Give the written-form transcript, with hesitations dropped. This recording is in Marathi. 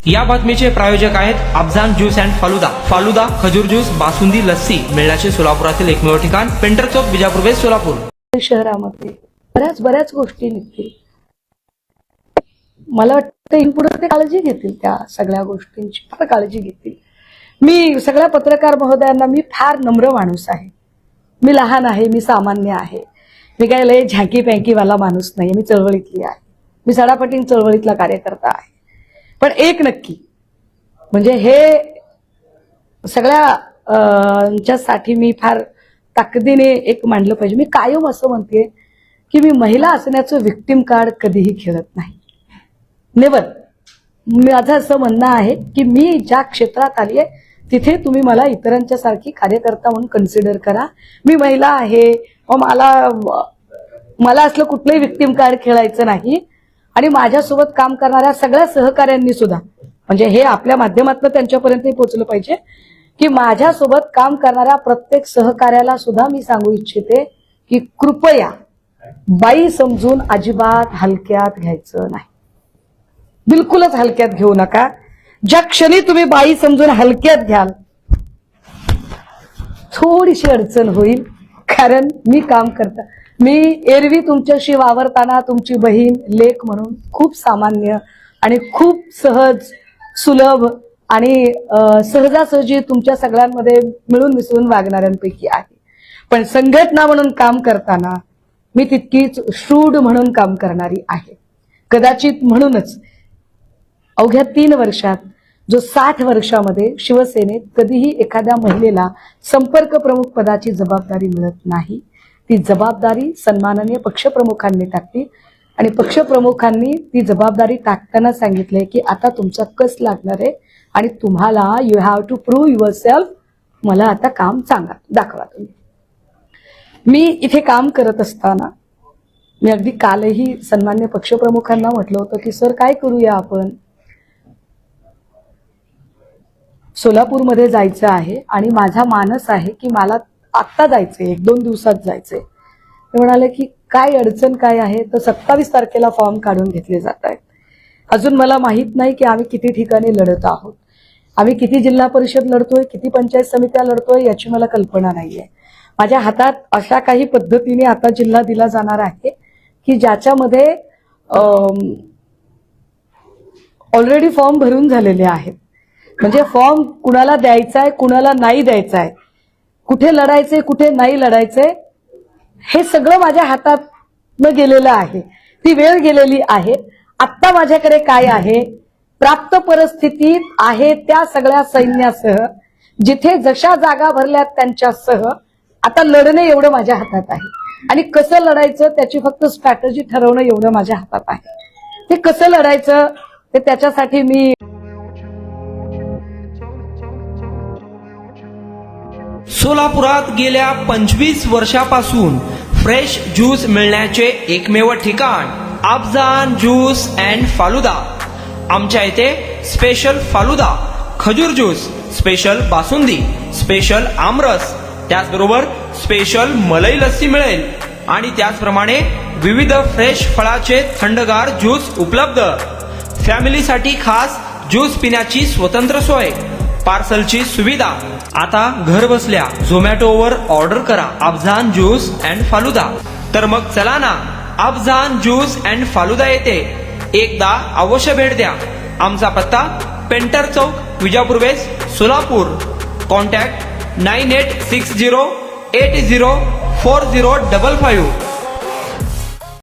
या बातमीचे प्रायोजक आहेत अफजान ज्यूस अँड फालुदा. फालुदा, खजूर ज्यूस, बासुंदी, लस्सी मिळण्याचे सोलापुरातील एकमेव ठिकाण पेंटर चौक, बिजापूर वेस्ट, सोलापूर. शहरामध्ये बऱ्याच गोष्टी निघतील. मला वाटतं इनपुढे ते काळजी घेतील, त्या सगळ्या गोष्टींची फार काळजी घेतील. मी सगळ्या पत्रकार महोदयांना, मी फार नम्र माणूस आहे. मी लहान आहे, मी सामान्य आहे. मी काय लय झांकी पँकीवाला माणूस नाही. मी चळवळीतली आहे. मी सडापटीन चळवळीतला कार्यकर्ता आहे. पण एक नक्की म्हणजे हे सगळ्यासाठी मी फार ताकदीने एक मांडलं पाहिजे. मी कायम असं म्हणते की मी महिला असण्याचं विक्टिम कार्ड कधीही खेळत नाही. नेवर. माझं असं म्हणणं आहे की मी ज्या क्षेत्रात आली आहे तिथे तुम्ही मला इतरांच्या सारखी कार्यकर्ता म्हणून कन्सिडर करा. मी महिला आहे, मला असलं कुठलंही विक्टिम कार्ड खेळायचं नाही. आणि माझ्यासोबत काम करणाऱ्या सगळ्या सहकाऱ्यांनी सुद्धा, म्हणजे हे आपल्या माध्यमातून त्यांच्यापर्यंतही पोहोचलं पाहिजे की माझ्यासोबत काम करणाऱ्या प्रत्येक सहकार्याला सुद्धा मी सांगू इच्छिते की कृपया बाई समजून अजिबात हलक्यात घ्यायचं नाही. बिलकुलच हलक्यात घेऊ नका. ज्या क्षणी तुम्ही बाई समजून हलक्यात घ्याल थोडीशी अडचण होईल. कारण मी काम करता, मी एरवी तुमच्याशी वावरताना तुमची बहीण, लेक म्हणून खूप सामान्य आणि खूप सहज, सुलभ आणि सहजासहजी तुमच्या सगळ्यांमध्ये मिळून मिसळून वागणाऱ्यांपैकी आहे. पण संघटना म्हणून काम करताना मी तितकीच शूड म्हणून काम करणारी आहे. कदाचित म्हणूनच अवघ्या 3 वर्षात जो 60 वर्षामध्ये शिवसेनेत कधीही एखाद्या महिलेला संपर्क प्रमुख पदाची जबाबदारी मिळत नाही. ती जबाबदारी सन्माननीय पक्षप्रमुखांनी टाकली आणि पक्षप्रमुखांनी ती जबाबदारी टाकताना सांगितलंय की आता तुमचा कस लागणार आहे आणि तुम्हाला you have to prove yourself. मला आता काम सांगा, दाखवा तुम्ही. मी इथे काम करत असताना मी अगदी कालही सन्मान्य पक्षप्रमुखांना म्हटलं होतं की सर काय करूया, आपण सोलापूरमध्ये जायचं आहे आणि माझा मानस आहे की मला आत्ता जायचंय, 1-2 दिवसात जायचंय. ते म्हणाले की काय अडचण काय आहे, तर 27 तारखेला फॉर्म काढून घेतले जात आहेत. अजून मला माहित नाही की आम्ही किती ठिकाणी लढत आहोत, आम्ही किती जिल्हा परिषद लढतोय, किती पंचायत समित्या लढतोय याची मला कल्पना नाहीये. माझ्या हातात अशा काही पद्धतीने आता जिल्हा दिला जाणार आहे की ज्याच्यामध्ये ऑलरेडी फॉर्म भरून झालेले आहेत. म्हणजे फॉर्म कुणाला द्यायचा आहे, कुणाला नाही द्यायचा आहे, कुठे लढायचंय, कुठे नाही लढायचंय, हे सगळं माझ्या हातात न गेलेलं आहे. ती वेळ गेलेली आहे. आत्ता माझ्याकडे काय आहे, प्राप्त परिस्थितीत आहे त्या सगळ्या सैन्यासह, जिथे जशा जागा भरल्यात त्यांच्यासह आता लढणे एवढं माझ्या हातात आहे. आणि कसं लढायचं त्याची फक्त स्ट्रॅटेजी ठरवणं एवढं माझ्या हातात आहे. ते कसं लढायचं ते त्याच्यासाठी मी सोलापुरात गेल्या 25 वर्षापासून फ्रेश ज्यूस मिळण्याचे एकमेव ठिकाण अफजान ज्यूस अँड फालुदा. आमच्या इथे स्पेशल फालुदा, खजूर ज्यूस, स्पेशल बासुंदी, स्पेशल आमरस, त्याचबरोबर स्पेशल मलाई लस्सी मिळेल आणि त्याचप्रमाणे विविध फ्रेश फळाचे थंडगार ज्यूस उपलब्ध. फॅमिलीसाठी खास ज्यूस पिण्याची स्वतंत्र सोय, पार्सलची सुविधा. आता घर बसल्या झोमॅटोवर ऑर्डर करा अफजान ज्यूस अँड फालुदा. तर मग चला ना अफजान ज्यूस अँड फालुदा येथे एकदा अवश्य भेट द्या. आमचा पत्ता पेंटर चौक, बिजापूर वेस्ट, सोलापूर. कॉन्टॅक्ट 9860804055.